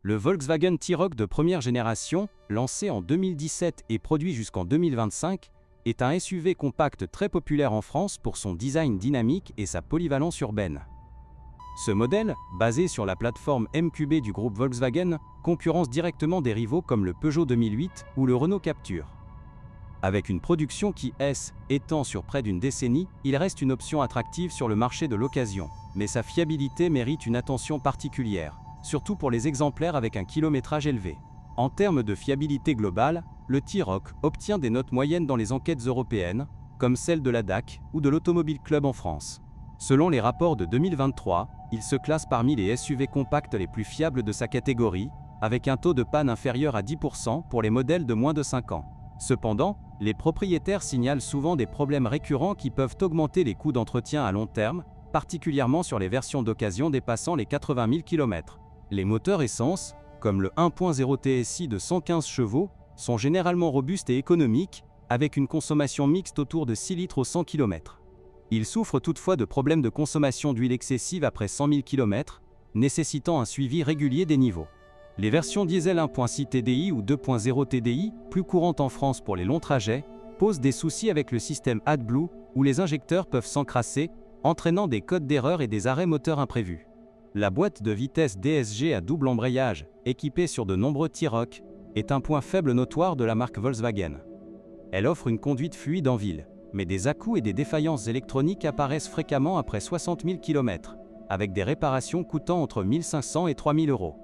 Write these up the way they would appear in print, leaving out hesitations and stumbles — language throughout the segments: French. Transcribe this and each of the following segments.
Le Volkswagen T-Roc de première génération, lancé en 2017 et produit jusqu'en 2025, est un SUV compact très populaire en France pour son design dynamique et sa polyvalence urbaine. Ce modèle, basé sur la plateforme MQB du groupe Volkswagen, concurrence directement des rivaux comme le Peugeot 2008 ou le Renault Captur. Avec une production qui étend sur près d'une décennie, il reste une option attractive sur le marché de l'occasion, mais sa fiabilité mérite une attention particulière, surtout pour les exemplaires avec un kilométrage élevé. En termes de fiabilité globale, le T-Roc obtient des notes moyennes dans les enquêtes européennes, comme celle de la DAC ou de l'Automobile Club en France. Selon les rapports de 2023, il se classe parmi les SUV compacts les plus fiables de sa catégorie, avec un taux de panne inférieur à 10% pour les modèles de moins de 5 ans. Cependant, les propriétaires signalent souvent des problèmes récurrents qui peuvent augmenter les coûts d'entretien à long terme, particulièrement sur les versions d'occasion dépassant les 80 000 km. Les moteurs essence, comme le 1.0 TSI de 115 chevaux, sont généralement robustes et économiques, avec une consommation mixte autour de 6 litres au 100 km. Ils souffrent toutefois de problèmes de consommation d'huile excessive après 100 000 km, nécessitant un suivi régulier des niveaux. Les versions diesel 1.6 TDI ou 2.0 TDI, plus courantes en France pour les longs trajets, posent des soucis avec le système AdBlue, où les injecteurs peuvent s'encrasser, entraînant des codes d'erreur et des arrêts moteurs imprévus. La boîte de vitesse DSG à double embrayage, équipée sur de nombreux T-Roc, est un point faible notoire de la marque Volkswagen. Elle offre une conduite fluide en ville, mais des à-coups et des défaillances électroniques apparaissent fréquemment après 60 000 km, avec des réparations coûtant entre 1 500 et 3 000 €.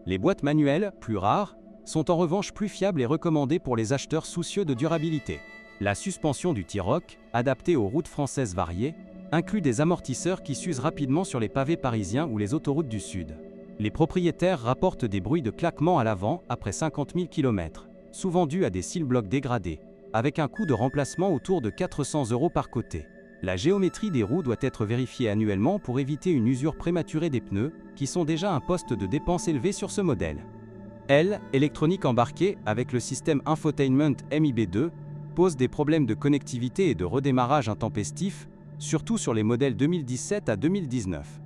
Les boîtes manuelles, plus rares, sont en revanche plus fiables et recommandées pour les acheteurs soucieux de durabilité. La suspension du T-Roc, adaptée aux routes françaises variées, inclut des amortisseurs qui s'usent rapidement sur les pavés parisiens ou les autoroutes du Sud. Les propriétaires rapportent des bruits de claquement à l'avant après 50 000 km, souvent dus à des seal-blocs dégradés, avec un coût de remplacement autour de 400 € par côté. La géométrie des roues doit être vérifiée annuellement pour éviter une usure prématurée des pneus, qui sont déjà un poste de dépense élevé sur ce modèle. Électronique embarquée avec le système Infotainment MIB2, pose des problèmes de connectivité et de redémarrage intempestifs, surtout sur les modèles 2017 à 2019.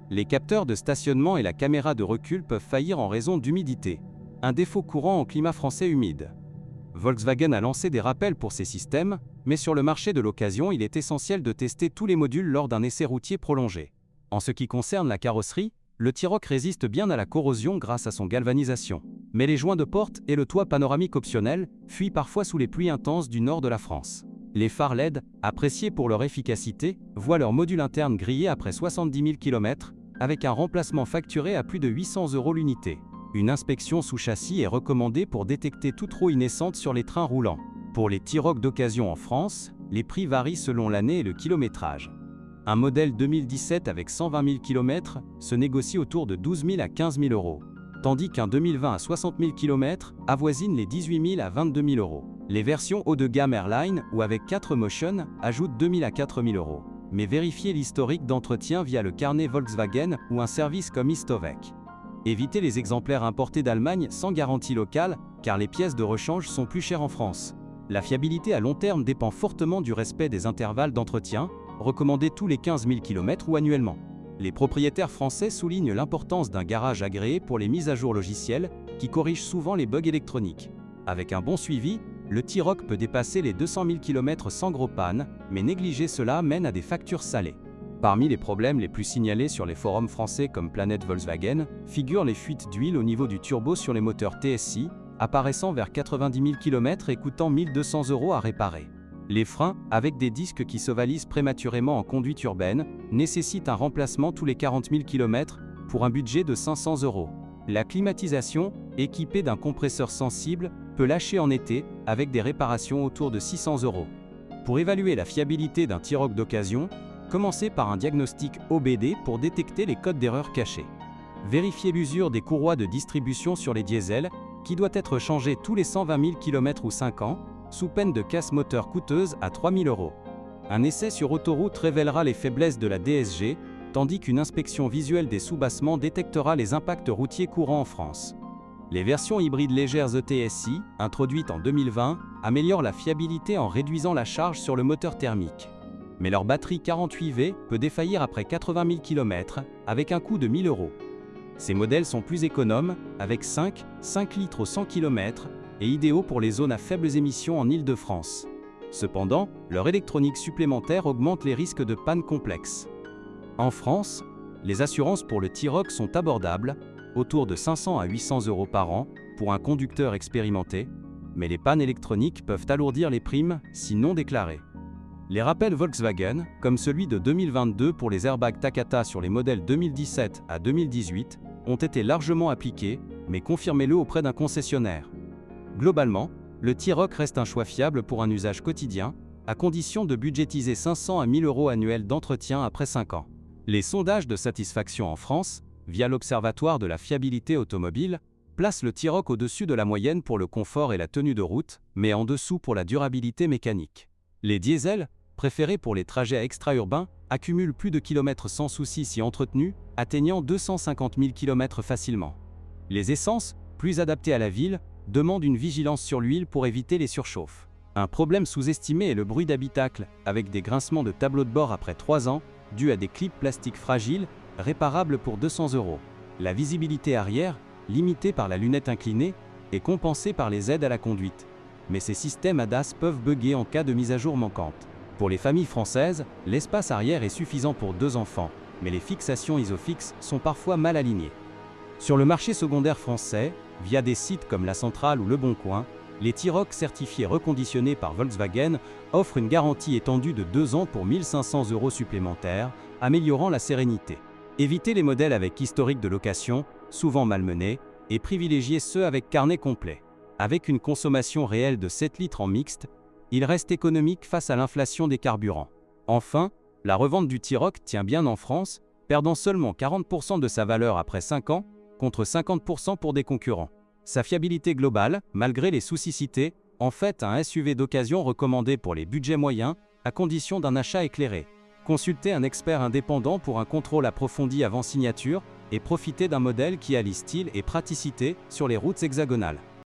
Les capteurs de stationnement et la caméra de recul peuvent faillir en raison d'humidité, un défaut courant en climat français humide. Volkswagen a lancé des rappels pour ces systèmes, mais sur le marché de l'occasion, il est essentiel de tester tous les modules lors d'un essai routier prolongé. En ce qui concerne la carrosserie, le T-Roc résiste bien à la corrosion grâce à son galvanisation. Mais les joints de porte et le toit panoramique optionnel fuient parfois sous les pluies intenses du nord de la France. Les phares LED, appréciés pour leur efficacité, voient leur module interne grillé après 70 000 km, avec un remplacement facturé à plus de 800 € l'unité. Une inspection sous châssis est recommandée pour détecter toute roue naissante sur les trains roulants. Pour les T-Roc d'occasion en France, les prix varient selon l'année et le kilométrage. Un modèle 2017 avec 120 000 km se négocie autour de 12 000 à 15 000 €, tandis qu'un 2020 à 60 000 km avoisine les 18 000 à 22 000 €. Les versions haut de gamme Airline ou avec 4Motion ajoutent 2 000 à 4 000 €. Mais vérifiez l'historique d'entretien via le carnet Volkswagen ou un service comme Istovec. Évitez les exemplaires importés d'Allemagne sans garantie locale, car les pièces de rechange sont plus chères en France. La fiabilité à long terme dépend fortement du respect des intervalles d'entretien, recommandés tous les 15 000 km ou annuellement. Les propriétaires français soulignent l'importance d'un garage agréé pour les mises à jour logicielles, qui corrigent souvent les bugs électroniques. Avec un bon suivi, le T-Roc peut dépasser les 200 000 km sans gros panne, mais négliger cela mène à des factures salées. Parmi les problèmes les plus signalés sur les forums français comme Planète Volkswagen, figurent les fuites d'huile au niveau du turbo sur les moteurs TSI, apparaissant vers 90 000 km et coûtant 1 200 € à réparer. Les freins, avec des disques qui s'ovalisent prématurément en conduite urbaine, nécessitent un remplacement tous les 40 000 km pour un budget de 500 €. La climatisation, équipée d'un compresseur sensible, peut lâcher en été, avec des réparations autour de 600 €. Pour évaluer la fiabilité d'un T-Roc d'occasion, commencez par un diagnostic OBD pour détecter les codes d'erreur cachés. Vérifiez l'usure des courroies de distribution sur les diesels, qui doit être changée tous les 120 000 km ou 5 ans, sous peine de casse moteur coûteuse à 3 000 €. Un essai sur autoroute révélera les faiblesses de la DSG, tandis qu'une inspection visuelle des soubassements détectera les impacts routiers courants en France. Les versions hybrides légères ETSI, introduites en 2020, améliorent la fiabilité en réduisant la charge sur le moteur thermique. Mais leur batterie 48V peut défaillir après 80 000 km, avec un coût de 1 000 €. Ces modèles sont plus économes, avec 5 litres au 100 km, et idéaux pour les zones à faibles émissions en Île-de-France. Cependant, leur électronique supplémentaire augmente les risques de panne complexes. En France, les assurances pour le T-Roc sont abordables, autour de 500 à 800 € par an, pour un conducteur expérimenté, mais les pannes électroniques peuvent alourdir les primes si non déclarées. Les rappels Volkswagen, comme celui de 2022 pour les airbags Takata sur les modèles 2017 à 2018, ont été largement appliqués, mais confirmez-le auprès d'un concessionnaire. Globalement, le T-Roc reste un choix fiable pour un usage quotidien, à condition de budgétiser 500 à 1000 € annuels d'entretien après 5 ans. Les sondages de satisfaction en France, via l'Observatoire de la fiabilité automobile, placent le T-Roc au-dessus de la moyenne pour le confort et la tenue de route, mais en dessous pour la durabilité mécanique. Les diesels, préférés pour les trajets extra-urbains, accumulent plus de kilomètres sans souci si entretenus, atteignant 250 000 km facilement. Les essences, plus adaptées à la ville, demandent une vigilance sur l'huile pour éviter les surchauffes. Un problème sous-estimé est le bruit d'habitacle, avec des grincements de tableau de bord après 3 ans, dus à des clips plastiques fragiles, réparables pour 200 €. La visibilité arrière, limitée par la lunette inclinée, est compensée par les aides à la conduite. Mais ces systèmes ADAS peuvent bugger en cas de mise à jour manquante. Pour les familles françaises, l'espace arrière est suffisant pour 2 enfants, mais les fixations ISOFIX sont parfois mal alignées. Sur le marché secondaire français, via des sites comme La Centrale ou Le Bon Coin, les T-Roc certifiés reconditionnés par Volkswagen offrent une garantie étendue de 2 ans pour 1 500 € supplémentaires, améliorant la sérénité. Évitez les modèles avec historique de location, souvent malmenés, et privilégiez ceux avec carnet complet. Avec une consommation réelle de 7 litres en mixte, il reste économique face à l'inflation des carburants. Enfin, la revente du T-Roc tient bien en France, perdant seulement 40% de sa valeur après 5 ans, contre 50% pour des concurrents. Sa fiabilité globale, malgré les soucis cités, en fait un SUV d'occasion recommandé pour les budgets moyens, à condition d'un achat éclairé. Consultez un expert indépendant pour un contrôle approfondi avant signature et profitez d'un modèle qui allie style et praticité sur les routes hexagonales.